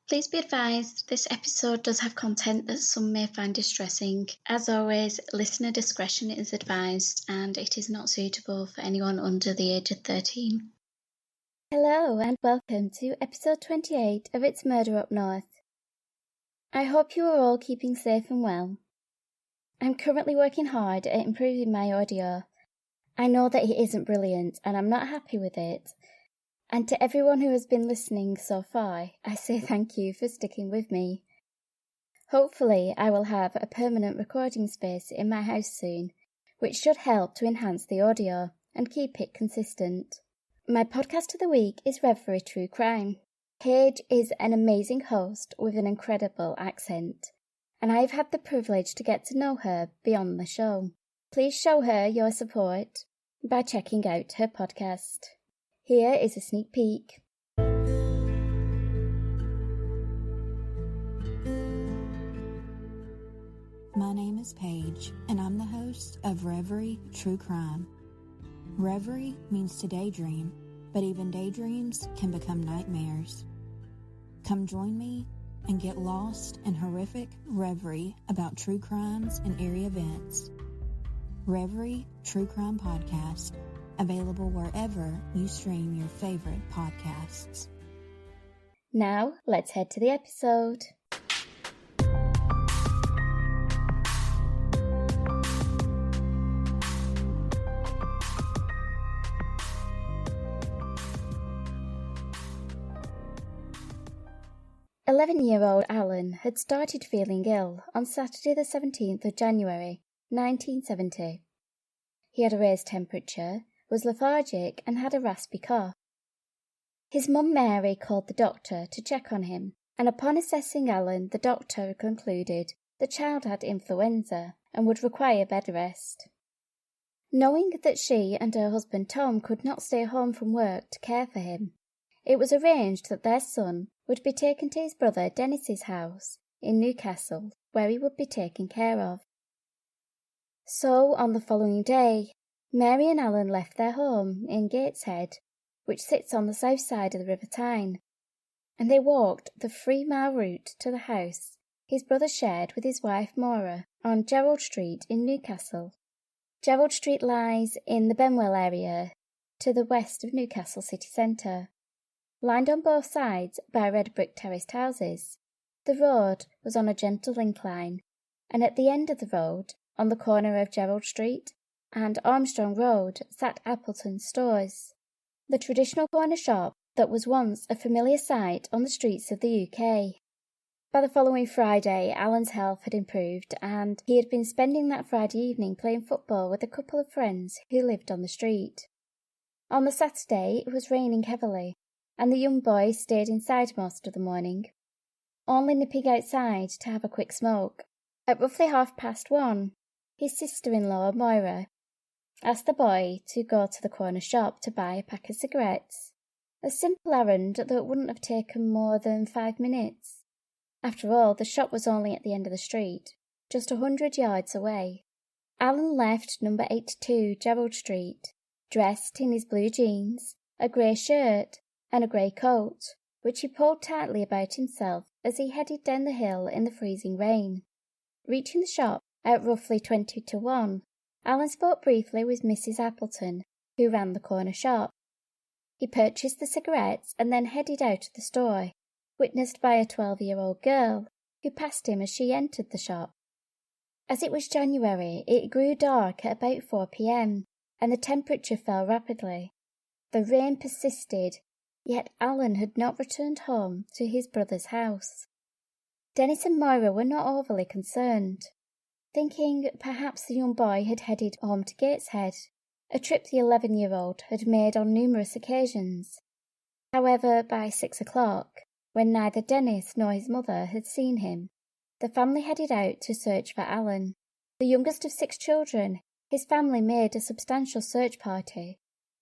Please be advised, this episode does have content that some may find distressing. As always, listener discretion is advised and it is not suitable for anyone under the age of 13. Hello and welcome to episode 28 of It's Murder Up North. I hope you are all keeping safe and well. I'm currently working hard at improving my audio. I know that it isn't brilliant and I'm not happy with it. And to everyone who has been listening so far, I say thank you for sticking with me. Hopefully I will have a permanent recording space in my house soon, which should help to enhance the audio and keep it consistent. My podcast of the week is Reverie True Crime. Paige is an amazing host with an incredible accent, and I've had the privilege to get to know her beyond the show. Please show her your support by checking out her podcast. Here is a sneak peek. My name is Paige, and I'm the host of Reverie True Crime. Reverie means to daydream, but even daydreams can become nightmares. Come join me and get lost in horrific reverie about true crimes and eerie events. Reverie True Crime Podcast, available wherever you stream your favorite podcasts. Now, let's head to the episode. "11-year-old Allan had started feeling ill on Saturday the 17th of January, 1970. He had a raised temperature, was lethargic and had a raspy cough. His mum Mary called the doctor to check on him, and upon assessing Allan, the doctor concluded the child had influenza and would require bed rest. Knowing that she and her husband Tom could not stay home from work to care for him, it was arranged that their son would be taken to his brother Dennis's house in Newcastle, where he would be taken care of. So, on the following day, Mary and Allan left their home in Gateshead, which sits on the south side of the River Tyne, and they walked the 3-mile route to the house his brother shared with his wife Maura on Gerald Street in Newcastle. Gerald Street lies in the Benwell area to the west of Newcastle city centre. Lined on both sides by red brick terraced houses, the road was on a gentle incline, and at the end of the road, on the corner of Gerald Street and Armstrong Road, sat Appleton's Stores, the traditional corner shop that was once a familiar sight on the streets of the UK. By the following Friday, Allan's health had improved, and he had been spending that Friday evening playing football with a couple of friends who lived on the street. On the Saturday, it was raining heavily, and the young boy stayed inside most of the morning, only nipping outside to have a quick smoke. At roughly 1:30, his sister-in-law, Moira, asked the boy to go to the corner shop to buy a pack of cigarettes, a simple errand that wouldn't have taken more than 5 minutes. After all, the shop was only at the end of the street, just 100 yards away. Allan left number 82 Gerald Street, dressed in his blue jeans, a grey shirt, and a grey coat, which he pulled tightly about himself as he headed down the hill in the freezing rain. Reaching the shop at roughly 20 to 1, Allan spoke briefly with Mrs. Appleton, who ran the corner shop. He purchased the cigarettes and then headed out of the store, witnessed by a 12-year-old girl who passed him as she entered the shop. As it was January, it grew dark at about 4 p.m, and the temperature fell rapidly. The rain persisted, yet Allan had not returned home to his brother's house. Dennis and Moira were not overly concerned, thinking perhaps the young boy had headed home to Gateshead, a trip the 11-year-old had made on numerous occasions. However, by 6 o'clock, when neither Dennis nor his mother had seen him, the family headed out to search for Allan. The youngest of 6 children, his family made a substantial search party,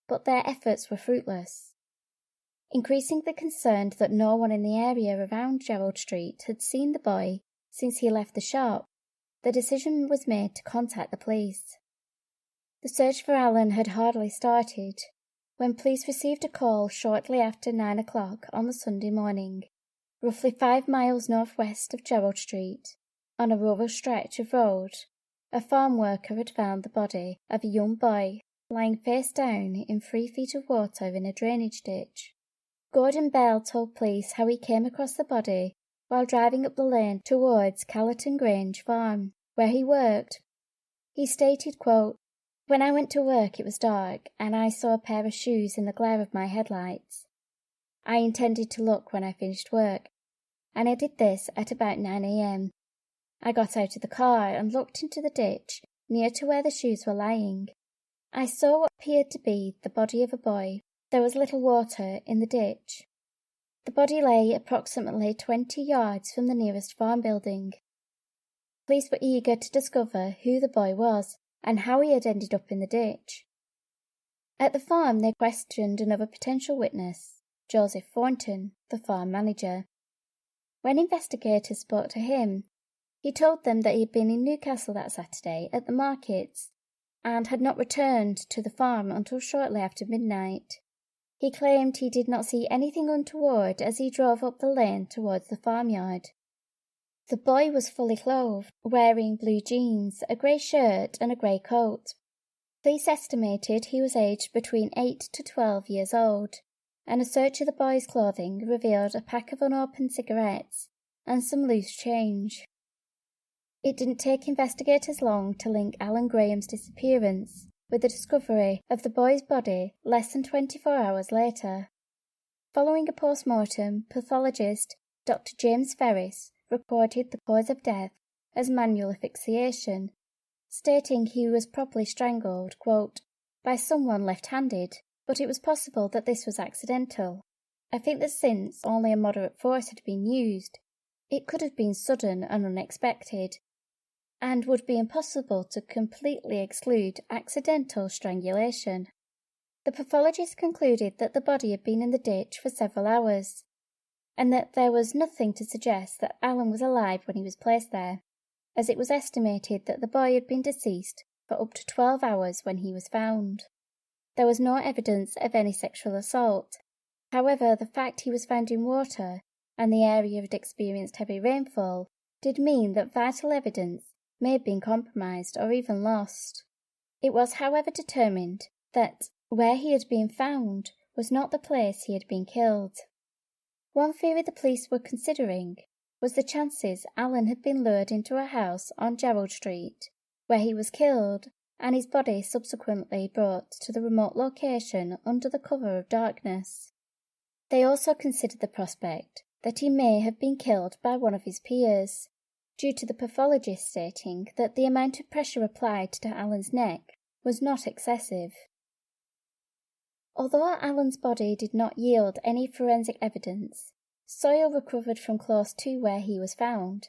but their efforts were fruitless. Increasingly concerned that no one in the area around Gerald Street had seen the boy since he left the shop, the decision was made to contact the police. The search for Allan had hardly started when police received a call shortly after 9 o'clock on the Sunday morning, roughly 5 miles northwest of Gerald Street, on a rural stretch of road, a farm worker had found the body of a young boy lying face down in 3 feet of water in a drainage ditch. Gordon Bell told police how he came across the body while driving up the lane towards Callerton Grange Farm, where he worked. He stated, quote, "When I went to work it was dark, and I saw a pair of shoes in the glare of my headlights. I intended to look when I finished work, and I did this at about 9 a.m. I got out of the car and looked into the ditch near to where the shoes were lying. I saw what appeared to be the body of a boy. There was little water in the ditch. The body lay approximately 20 yards from the nearest farm building. Police were eager to discover who the boy was and how he had ended up in the ditch. At the farm they questioned another potential witness, Joseph Thornton, the farm manager. When investigators spoke to him, he told them that he had been in Newcastle that Saturday at the markets and had not returned to the farm until shortly after midnight. He claimed he did not see anything untoward as he drove up the lane towards the farmyard. The boy was fully clothed, wearing blue jeans, a grey shirt and a grey coat. Police estimated he was aged between 8 to 12 years old, and a search of the boy's clothing revealed a pack of unopened cigarettes and some loose change. It didn't take investigators long to link Allan Graham's disappearance with the discovery of the boy's body less than 24 hours later. Following a post-mortem, pathologist Dr. James Ferris recorded the cause of death as manual asphyxiation, stating he was probably strangled, quote, "by someone left-handed, but it was possible that this was accidental. I think that since only a moderate force had been used, it could have been sudden and unexpected, and would be impossible to completely exclude accidental strangulation." The pathologist concluded that the body had been in the ditch for several hours, and that there was nothing to suggest that Allan was alive when he was placed there, as it was estimated that the boy had been deceased for up to 12 hours when he was found. There was no evidence of any sexual assault. However, the fact he was found in water and the area had experienced heavy rainfall did mean that vital evidence may have been compromised or even lost. It was, however, determined that where he had been found was not the place he had been killed. One theory the police were considering was the chances Allan had been lured into a house on Gerald Street, where he was killed, and his body subsequently brought to the remote location under the cover of darkness. They also considered the prospect that he may have been killed by one of his peers, due to the pathologist stating that the amount of pressure applied to Allan's neck was not excessive. Although Allan's body did not yield any forensic evidence, soil recovered from close to where he was found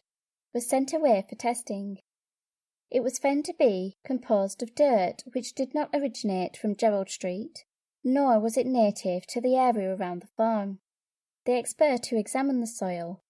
was sent away for testing. It was found to be composed of dirt which did not originate from Gerald Street, nor was it native to the area around the farm. The expert who examined the soil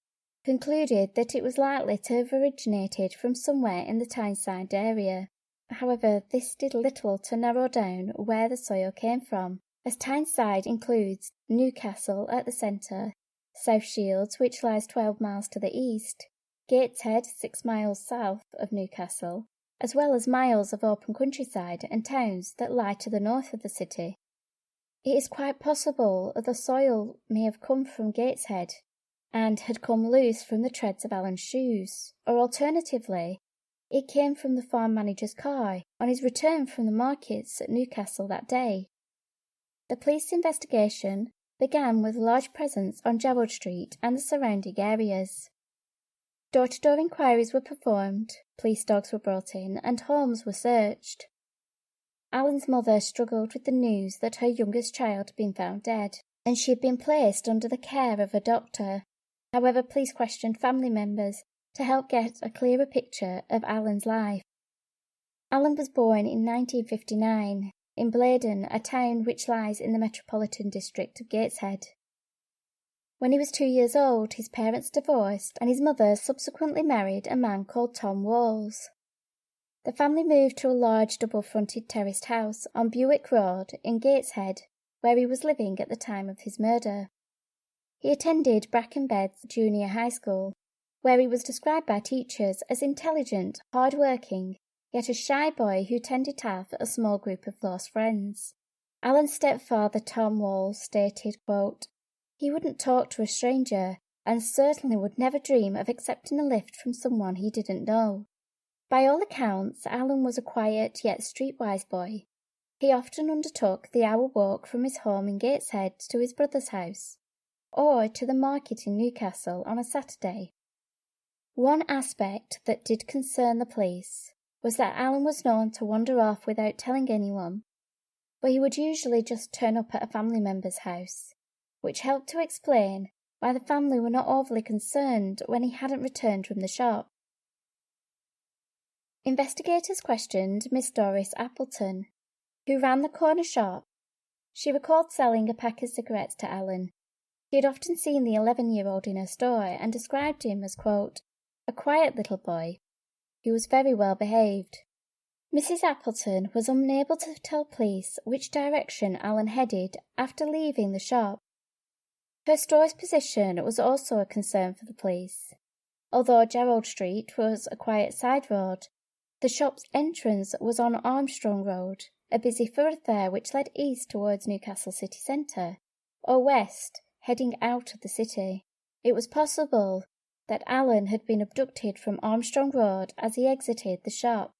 concluded that it was likely to have originated from somewhere in the Tyneside area. However, this did little to narrow down where the soil came from, as Tyneside includes Newcastle at the centre, South Shields, which lies 12 miles to the east, Gateshead 6 miles south of Newcastle, as well as miles of open countryside and towns that lie to the north of the city. It is quite possible the soil may have come from Gateshead and had come loose from the treads of Allan's shoes, or alternatively, it came from the farm manager's car on his return from the markets at Newcastle that day. The police investigation began with a large presence on Gerald Street and the surrounding areas. Door-to-door inquiries were performed, police dogs were brought in, and homes were searched. Allan's mother struggled with the news that her youngest child had been found dead, and she had been placed under the care of a doctor. However, police questioned family members to help get a clearer picture of Allan's life. Allan was born in 1959 in Bladen, a town which lies in the metropolitan district of Gateshead. When he was 2 years old, his parents divorced, and his mother subsequently married a man called Tom Walls. The family moved to a large double-fronted terraced house on Buick Road in Gateshead, where he was living at the time of his murder. He attended Brackenbeds Junior High School, where he was described by teachers as intelligent, hard-working, yet a shy boy who tended to have a small group of close friends. Allan's stepfather Tom Wall stated, quote, "He wouldn't talk to a stranger and certainly would never dream of accepting a lift from someone he didn't know." By all accounts, Allan was a quiet yet streetwise boy. He often undertook the hour walk from his home in Gateshead to his brother's house, or to the market in Newcastle on a Saturday. One aspect that did concern the police was that Allan was known to wander off without telling anyone, but he would usually just turn up at a family member's house, which helped to explain why the family were not overly concerned when he hadn't returned from the shop. Investigators questioned Miss Doris Appleton, who ran the corner shop. She recalled selling a pack of cigarettes to Allan. She had often seen the 11-year-old in her store and described him as, quote, "a quiet little boy who was very well behaved." Mrs. Appleton was unable to tell police which direction Allan headed after leaving the shop. Her store's position was also a concern for the police. Although Gerald Street was a quiet side road, the shop's entrance was on Armstrong Road, a busy thoroughfare which led east towards Newcastle city centre, or west, heading out of the city. It was possible that Allan had been abducted from Armstrong Road as he exited the shop.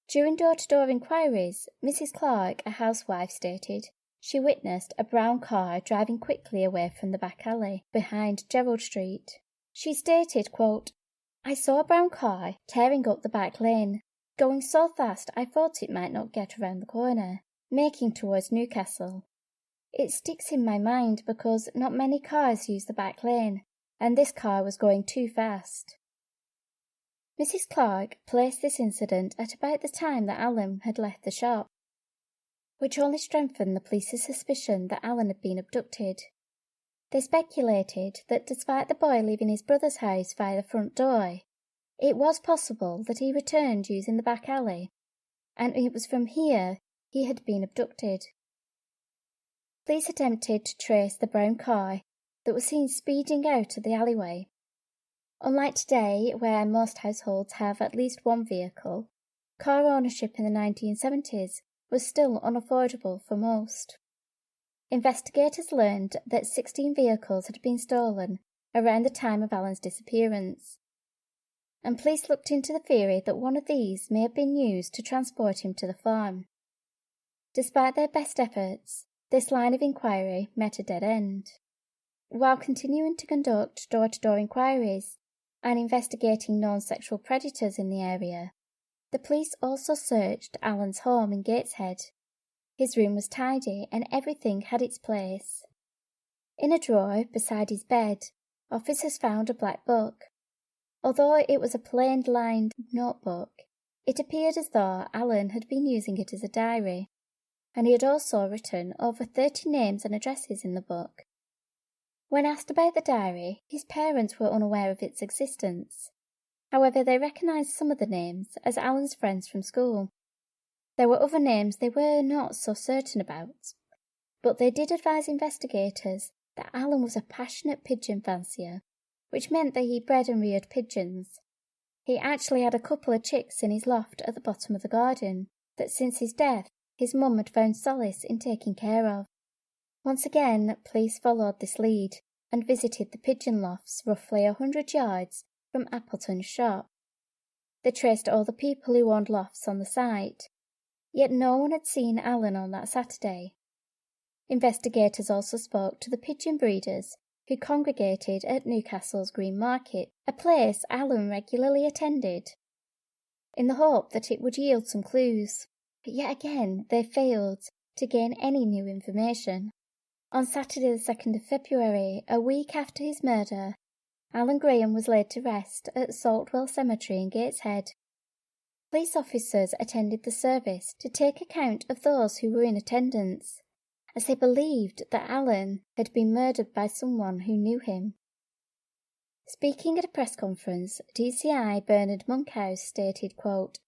During door-to-door inquiries, Mrs. Clark, a housewife, stated she witnessed a brown car driving quickly away from the back alley behind Gerald Street. She stated, quote, "I saw a brown car tearing up the back lane, going so fast I thought it might not get around the corner, making towards Newcastle. It sticks in my mind because not many cars use the back lane, and this car was going too fast." Mrs. Clark placed this incident at about the time that Allan had left the shop, which only strengthened the police's suspicion that Allan had been abducted. They speculated that despite the boy leaving his brother's house via the front door, it was possible that he returned using the back alley, and it was from here he had been abducted. Police attempted to trace the brown car that was seen speeding out of the alleyway. Unlike today, where most households have at least one vehicle, car ownership in the 1970s was still unaffordable for most. Investigators learned that 16 vehicles had been stolen around the time of Allan's disappearance, and police looked into the theory that one of these may have been used to transport him to the farm. Despite their best efforts, this line of inquiry met a dead end. While continuing to conduct door-to-door inquiries and investigating known sexual predators in the area, the police also searched Allan's home in Gateshead. His room was tidy and everything had its place. In a drawer beside his bed, officers found a black book. Although it was a plain-lined notebook, it appeared as though Allan had been using it as a diary, and he had also written over 30 names and addresses in the book. When asked about the diary, his parents were unaware of its existence. However, they recognised some of the names as Allan's friends from school. There were other names they were not so certain about, but they did advise investigators that Allan was a passionate pigeon fancier, which meant that he bred and reared pigeons. He actually had a couple of chicks in his loft at the bottom of the garden that since his death his mum had found solace in taking care of. Once again, police followed this lead and visited the pigeon lofts roughly 100 yards from Appleton's shop. They traced all the people who owned lofts on the site, yet no one had seen Allan on that Saturday. Investigators also spoke to the pigeon breeders who congregated at Newcastle's Green Market, a place Allan regularly attended, in the hope that it would yield some clues. But yet again they failed to gain any new information. On Saturday the 2nd of February, a week after his murder, Allan Graham was laid to rest at Saltwell Cemetery in Gateshead. Police officers attended the service to take account of those who were in attendance, as they believed that Allan had been murdered by someone who knew him. Speaking at a press conference, DCI Bernard Monkhouse stated, quote,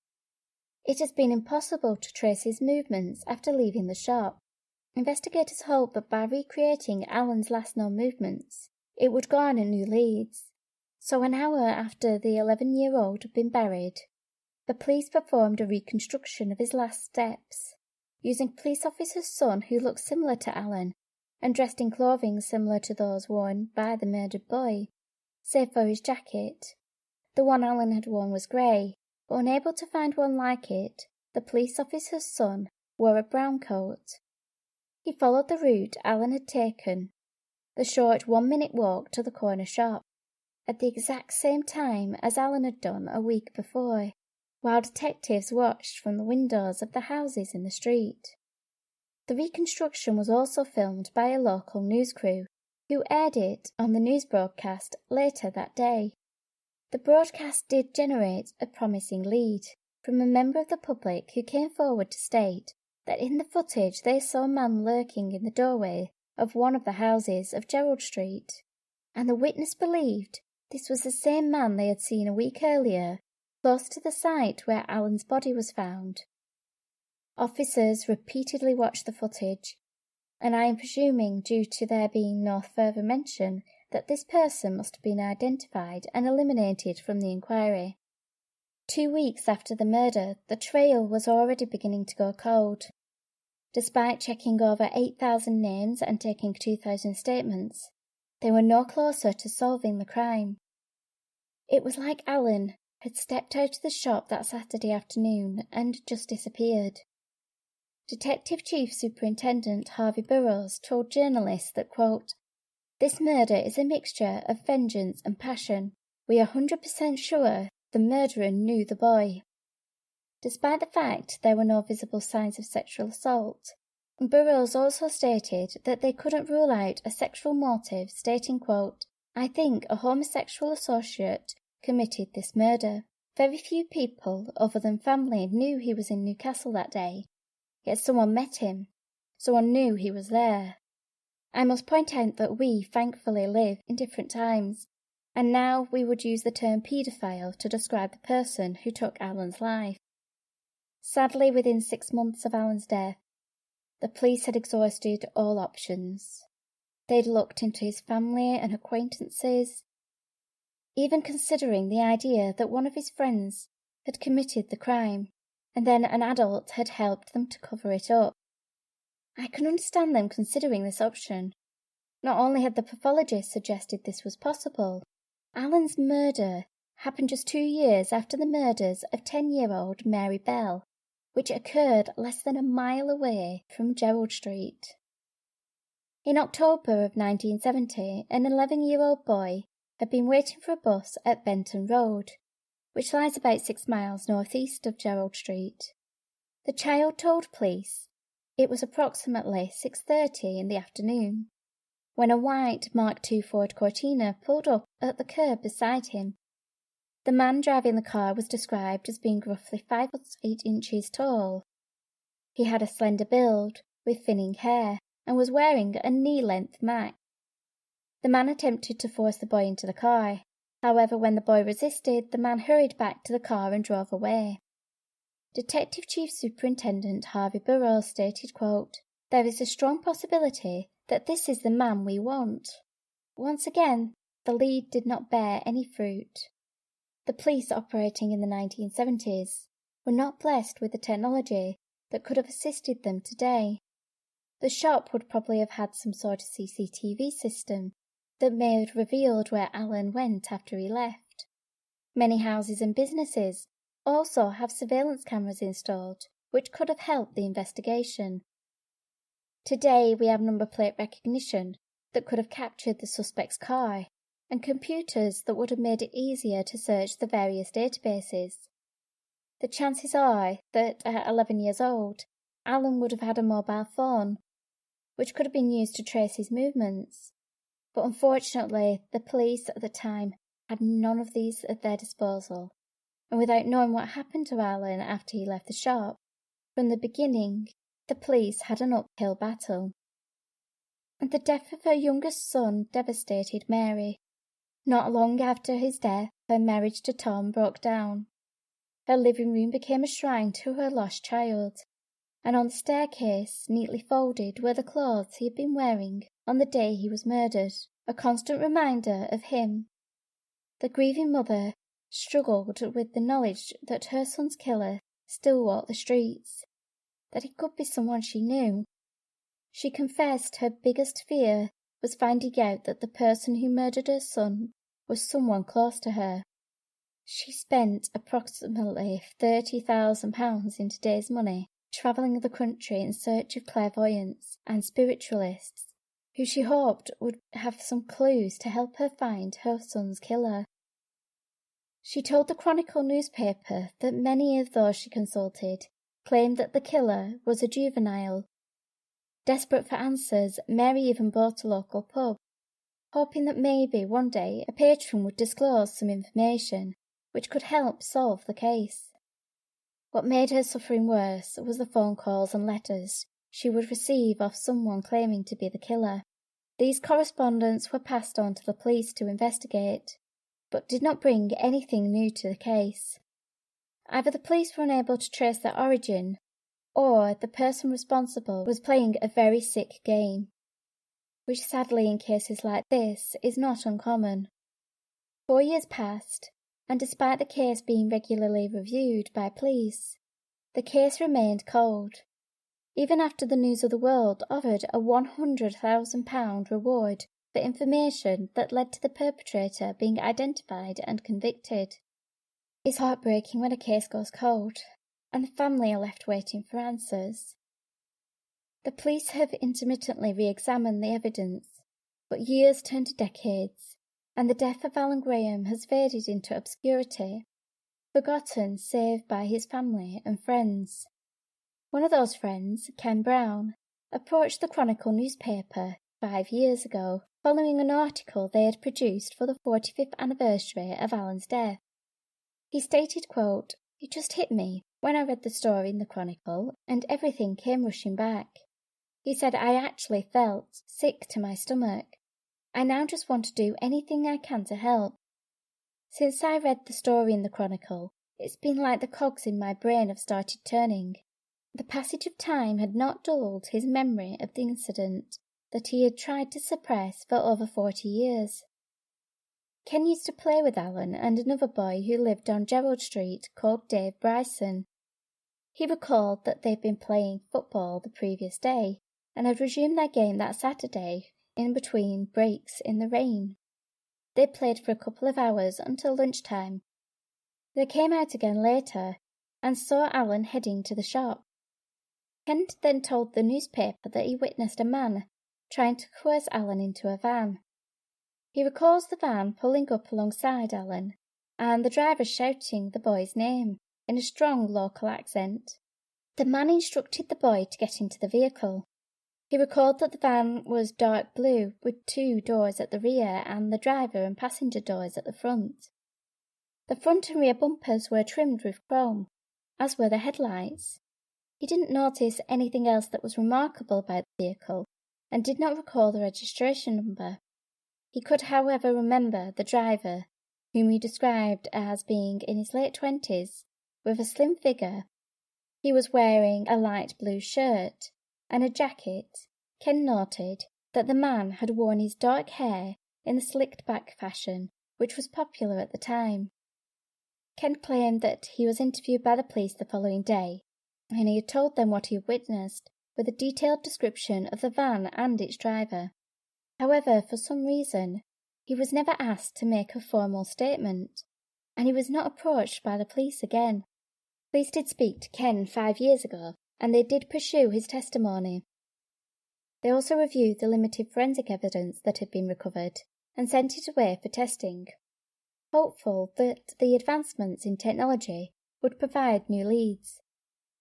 "It has been impossible to trace his movements after leaving the shop. Investigators hope that by recreating Allan's last known movements, It would garner new leads. So an hour after the 11-year-old had been buried, the police performed a reconstruction of his last steps, using a police officer's son who looked similar to Allan and dressed in clothing similar to those worn by the murdered boy, save for his jacket. The one Allan had worn was grey, but unable to find one like it, the police officer's son wore a brown coat. He followed the route Allan had taken, the short 1-minute walk to the corner shop, at the exact same time as Allan had done a week before, while detectives watched from the windows of the houses in the street. The reconstruction was also filmed by a local news crew, who aired it on the news broadcast later that day. The broadcast did generate a promising lead from a member of the public who came forward to state that in the footage they saw a man lurking in the doorway of one of the houses of Gerald Street, and the witness believed this was the same man they had seen a week earlier, close to the site where Allan's body was found. Officers repeatedly watched the footage, and I am presuming, due to there being no further mention, that this person must have been identified and eliminated from the inquiry. 2 weeks after the murder, the trail was already beginning to go cold. Despite checking over 8,000 names and taking 2,000 statements, they were no closer to solving the crime. It was like Allan had stepped out of the shop that Saturday afternoon and just disappeared. Detective Chief Superintendent Harvey Burroughs told journalists that, quote, "This murder is a mixture of vengeance and passion. We are 100% sure the murderer knew the boy." Despite the fact there were no visible signs of sexual assault, Burroughs also stated that they couldn't rule out a sexual motive, stating, quote, "I think a homosexual associate committed this murder. Very few people, other than family, knew he was in Newcastle that day. Yet someone met him. Someone knew he was there. I must point out that we, thankfully, live in different times, and now we would use the term paedophile to describe the person who took Allan's life." Sadly, within 6 months of Allan's death, the police had exhausted all options. They'd looked into his family and acquaintances, even considering the idea that one of his friends had committed the crime, and then an adult had helped them to cover it up. I can understand them considering this option. Not only had the pathologist suggested this was possible, Allan's murder happened just 2 years after the murders of 10-year-old Mary Bell, which occurred less than a mile away from Gerald Street. In October of 1970, an 11-year-old boy had been waiting for a bus at Benton Road, which lies about 6 miles northeast of Gerald Street. The child told police it was approximately 6:30 in the afternoon when a white Mark II Ford Cortina pulled up at the curb beside him. The man driving the car was described as being roughly 5 foot 8 inches tall. He had a slender build with thinning hair and was wearing a knee-length Mac. The man attempted to force the boy into the car. However, when the boy resisted, the man hurried back to the car and drove away. Detective Chief Superintendent Harvey Burroughs stated, quote, "There is a strong possibility that this is the man we want." Once again, the lead did not bear any fruit. The police operating in the 1970s were not blessed with the technology that could have assisted them today. The shop would probably have had some sort of CCTV system that may have revealed where Allan went after he left. Many houses and businesses also have surveillance cameras installed, which could have helped the investigation. Today we have number plate recognition that could have captured the suspect's car, and computers that would have made it easier to search the various databases. The chances are that at 11 years old, Allan would have had a mobile phone, which could have been used to trace his movements. But unfortunately, the police at the time had none of these at their disposal, and without knowing what happened to Allan after he left the shop, from the beginning, the police had an uphill battle. And the death of her youngest son devastated Mary. Not long after his death, her marriage to Tom broke down. Her living room became a shrine to her lost child, and on the staircase, neatly folded, were the clothes he had been wearing on the day he was murdered. a constant reminder of him. The grieving mother struggled with the knowledge that her son's killer still walked the streets, that it could be someone she knew. She confessed her biggest fear was finding out that the person who murdered her son was someone close to her. She spent approximately £30,000 in today's money travelling the country in search of clairvoyants and spiritualists who she hoped would have some clues to help her find her son's killer. She told the Chronicle newspaper that many of those she consulted claimed that the killer was a juvenile. Desperate for answers, Mary even bought a local pub, hoping that maybe one day a patron would disclose some information which could help solve the case. What made her suffering worse was the phone calls and letters she would receive off someone claiming to be the killer. These correspondence were passed on to the police to investigate, but did not bring anything new to the case. Either the police were unable to trace their origin, or the person responsible was playing a very sick game, which sadly in cases like this is not uncommon. 4 years passed, and despite the case being regularly reviewed by police, the case remained cold, even after the News of the World offered a £100,000 reward for information that led to the perpetrator being identified and convicted. It's heartbreaking when a case goes cold, and the family are left waiting for answers. The police have intermittently re-examined the evidence, but years turn to decades, and the death of Allan Graham has faded into obscurity, forgotten save by his family and friends. One of those friends, Ken Brown, approached the Chronicle newspaper 5 years ago, following an article they had produced for the 45th anniversary of Allan's death. He stated, quote, "It just hit me when I read the story in the Chronicle, and everything came rushing back. He said I actually felt sick to my stomach. I now just want to do anything I can to help. Since I read the story in the Chronicle, it's been like the cogs in my brain have started turning." The passage of time had not dulled his memory of the incident that he had tried to suppress for over 40 years. Ken used to play with Allan and another boy who lived on Gerald Street called Dave Bryson. He recalled that they'd been playing football the previous day and had resumed their game that Saturday in between breaks in the rain. They played for a couple of hours until lunchtime. They came out again later and saw Allan heading to the shop. Ken then told the newspaper that he witnessed a man trying to coerce Allan into a van. He recalls the van pulling up alongside Allan and the driver shouting the boy's name in a strong local accent. The man instructed the boy to get into the vehicle. He recalled that the van was dark blue with 2 doors at the rear and the driver and passenger doors at the front. The front and rear bumpers were trimmed with chrome, as were the headlights. He didn't notice anything else that was remarkable about the vehicle and did not recall the registration number. He could, however, remember the driver, whom he described as being in his late 20s, with a slim figure. He was wearing a light blue shirt and a jacket. Ken noted that the man had worn his dark hair in the slicked back fashion, which was popular at the time. Ken claimed that he was interviewed by the police the following day, and he had told them what he had witnessed, with a detailed description of the van and its driver. However, for some reason, he was never asked to make a formal statement, and he was not approached by the police again. Police did speak to Ken 5 years ago, and they did pursue his testimony. They also reviewed the limited forensic evidence that had been recovered and sent it away for testing, hopeful that the advancements in technology would provide new leads.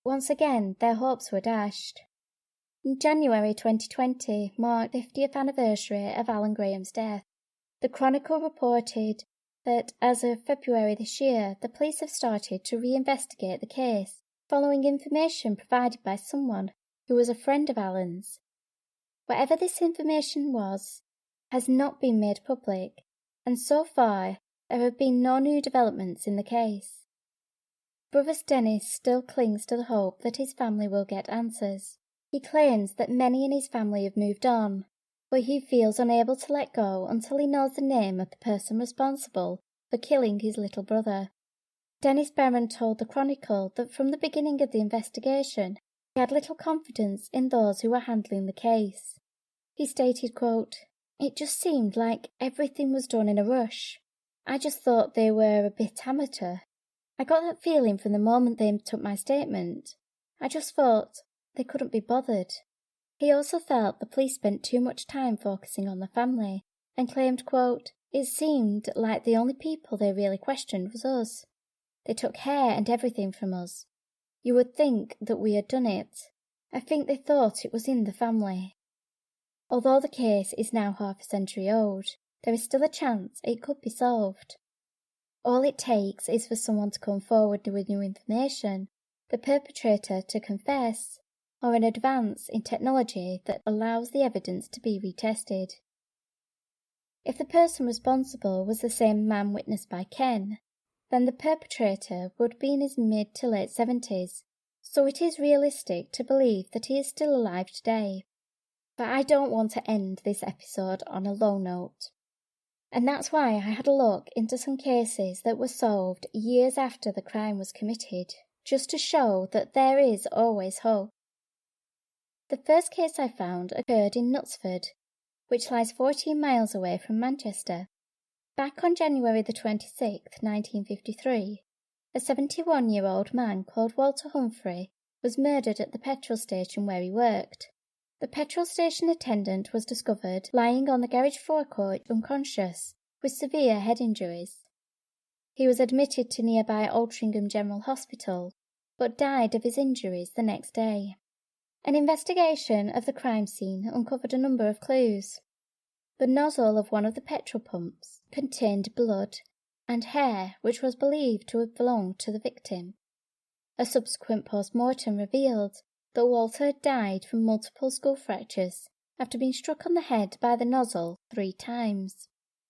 Once again, their hopes were dashed. In January 2020 marked the 50th anniversary of Allan Graham's death. The Chronicle reported that as of February this year, the police have started to reinvestigate the case, following information provided by someone who was a friend of Allan's. Whatever this information was, has not been made public, and so far there have been no new developments in the case. Brother Dennis still clings to the hope that his family will get answers. He claims that many in his family have moved on, but he feels unable to let go until he knows the name of the person responsible for killing his little brother. Dennis Barron told the Chronicle that from the beginning of the investigation, he had little confidence in those who were handling the case. He stated, quote, "It just seemed like everything was done in a rush. I just thought they were a bit amateur. I got that feeling from the moment they took my statement. I just thought they couldn't be bothered." He also felt the police spent too much time focusing on the family and claimed, quote, "It seemed like the only people they really questioned was us. They took hair and everything from us. You would think that we had done it. I think they thought it was in the family." Although the case is now half a century old, there is still a chance it could be solved. All it takes is for someone to come forward with new information, the perpetrator to confess, or an advance in technology that allows the evidence to be retested. If the person responsible was the same man witnessed by Ken, then the perpetrator would be in his mid to late 70s, so it is realistic to believe that he is still alive today. But I don't want to end this episode on a low note. And that's why I had a look into some cases that were solved years after the crime was committed, just to show that there is always hope. The first case I found occurred in Knutsford, which lies 14 miles away from Manchester. Back on January the 26th, 1953, a 71-year-old man called Walter Humphrey was murdered at the petrol station where he worked. The petrol station attendant was discovered lying on the garage forecourt unconscious, with severe head injuries. He was admitted to nearby Altrincham General Hospital, but died of his injuries the next day. An investigation of the crime scene uncovered a number of clues. The nozzle of one of the petrol pumps contained blood and hair which was believed to have belonged to the victim. A subsequent post-mortem revealed that Walter had died from multiple skull fractures after being struck on the head by the nozzle 3 times.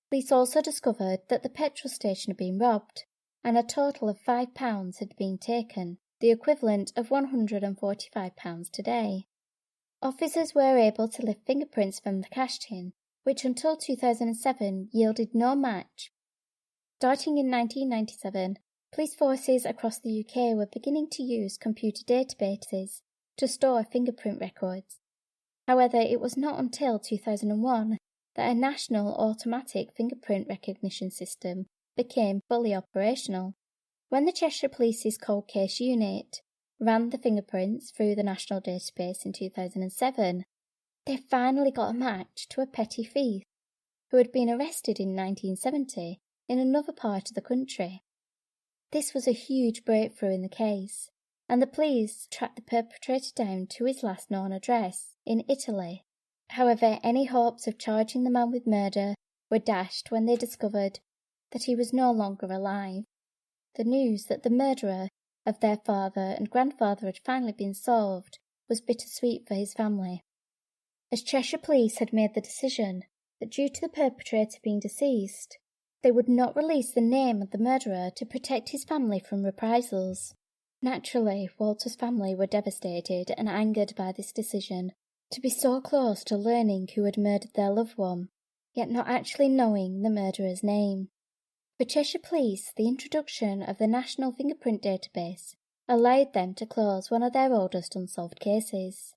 Police also discovered that the petrol station had been robbed, and a total of £5 had been taken, the equivalent of £145 today. Officers were able to lift fingerprints from the cash tin, which until 2007 yielded no match. Starting in 1997, police forces across the UK were beginning to use computer databases to store fingerprint records. However, it was not until 2001 that a national automatic fingerprint recognition system became fully operational. When the Cheshire Police's Cold Case Unit ran the fingerprints through the national database in 2007, they finally got a match to a petty thief who had been arrested in 1970 in another part of the country. This was a huge breakthrough in the case, and the police tracked the perpetrator down to his last known address in Italy. However, any hopes of charging the man with murder were dashed when they discovered that he was no longer alive. The news that the murderer of their father and grandfather had finally been solved was bittersweet for his family, as Cheshire Police had made the decision that due to the perpetrator being deceased, they would not release the name of the murderer to protect his family from reprisals. Naturally, Walter's family were devastated and angered by this decision, to be so close to learning who had murdered their loved one, yet not actually knowing the murderer's name. For Cheshire Police, the introduction of the National Fingerprint Database allowed them to close one of their oldest unsolved cases.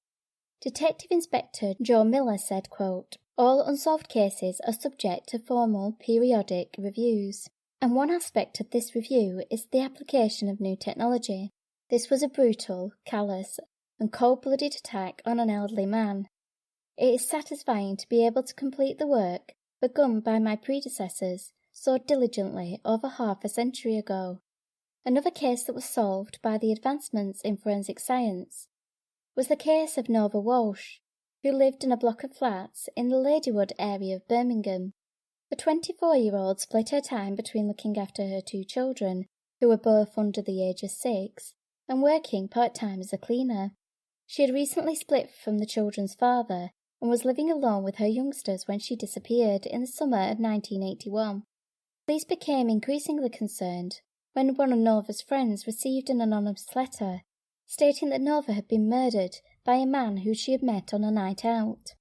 Detective Inspector Joe Miller said, quote, "All unsolved cases are subject to formal periodic reviews, and one aspect of this review is the application of new technology. This was a brutal, callous, and cold-blooded attack on an elderly man. It is satisfying to be able to complete the work begun by my predecessors so diligently over half a century ago." Another case that was solved by the advancements in forensic science was the case of Nova Walsh, who lived in a block of flats in the Ladywood area of Birmingham. The 24-year-old split her time between looking after her 2 children, who were both under the age of 6, and working part-time as a cleaner. She had recently split from the children's father and was living alone with her youngsters when she disappeared in the summer of 1981. Police became increasingly concerned when one of Nova's friends received an anonymous letter stating that Nova had been murdered by a man who she had met on a night out.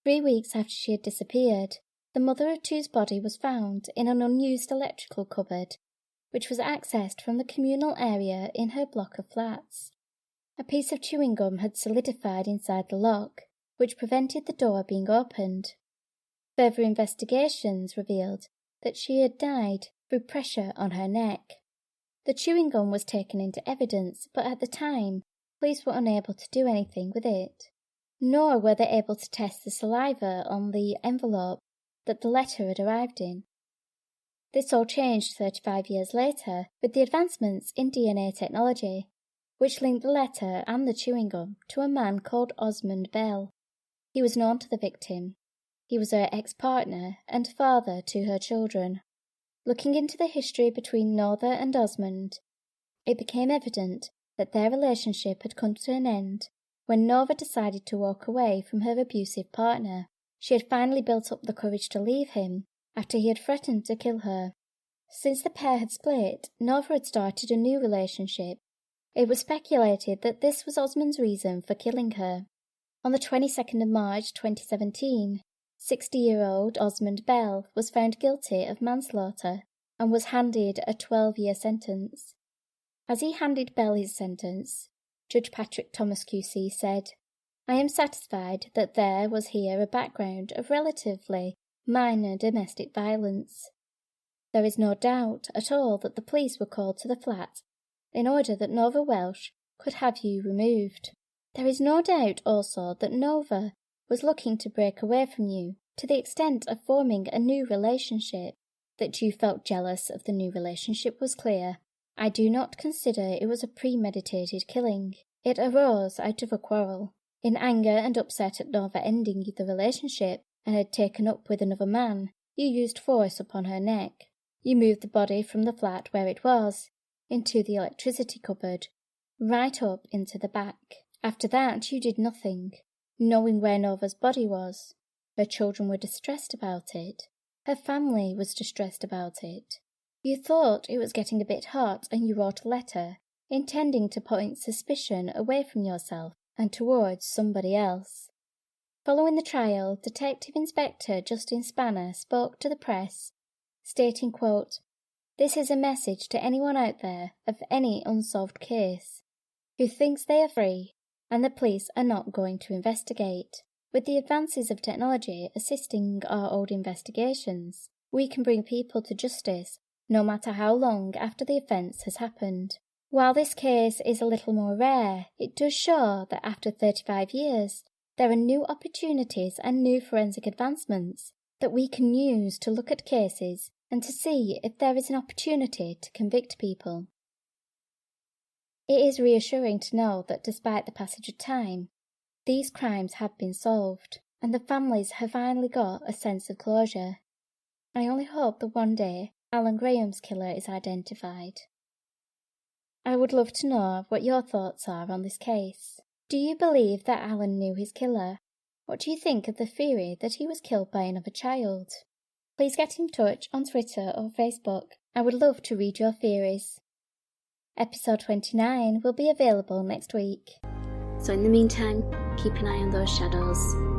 3 weeks after she had disappeared, the mother of two's body was found in an unused electrical cupboard, which was accessed from the communal area in her block of flats. A piece of chewing gum had solidified inside the lock, which prevented the door being opened. Further investigations revealed that she had died through pressure on her neck. The chewing gum was taken into evidence, but at the time, police were unable to do anything with it. Nor were they able to test the saliva on the envelope that the letter had arrived in. This all changed 35 years later with the advancements in DNA technology, which linked the letter and the chewing gum to a man called Osmond Bell. He was known to the victim. He was her ex-partner and father to her children. Looking into the history between Norva and Osmond, it became evident that their relationship had come to an end when Norva decided to walk away from her abusive partner. She had finally built up the courage to leave him after he had threatened to kill her. Since the pair had split, Norva had started a new relationship. It was speculated that this was Osmond's reason for killing her. On the 22nd of March 2017, 60-year-old Osmond Bell was found guilty of manslaughter and was handed a 12-year sentence. As he handed Bell his sentence, Judge Patrick Thomas QC said, "I am satisfied that there was here a background of relatively minor domestic violence. There is no doubt at all that the police were called to the flat in order that Norva Welsh could have you removed. There is no doubt also that Norva was looking to break away from you to the extent of forming a new relationship. That you felt jealous of the new relationship was clear. I do not consider it was a premeditated killing. It arose out of a quarrel. In anger and upset at Norva ending the relationship and had taken up with another man, you used force upon her neck. You moved the body from the flat where it was into the electricity cupboard, right up into the back. After that you did nothing, knowing where Norva's body was. Her children were distressed about it. Her family was distressed about it. You thought it was getting a bit hot and you wrote a letter, intending to point suspicion away from yourself and towards somebody else. Following the trial, Detective Inspector Justin Spanner spoke to the press, stating, quote, "This is a message to anyone out there of any unsolved case who thinks they are free and the police are not going to investigate. With the advances of technology assisting our old investigations, we can bring people to justice no matter how long after the offence has happened. While this case is a little more rare, it does show that after 35 years, there are new opportunities and new forensic advancements that we can use to look at cases and to see if there is an opportunity to convict people." It is reassuring to know that despite the passage of time, these crimes have been solved, and the families have finally got a sense of closure. I only hope that one day Allan Graham's killer is identified. I would love to know what your thoughts are on this case. Do you believe that Allan knew his killer? What do you think of the theory that he was killed by another child? Please get in touch on Twitter or Facebook. I would love to read your theories. Episode 29 will be available next week. So in the meantime, keep an eye on those shadows.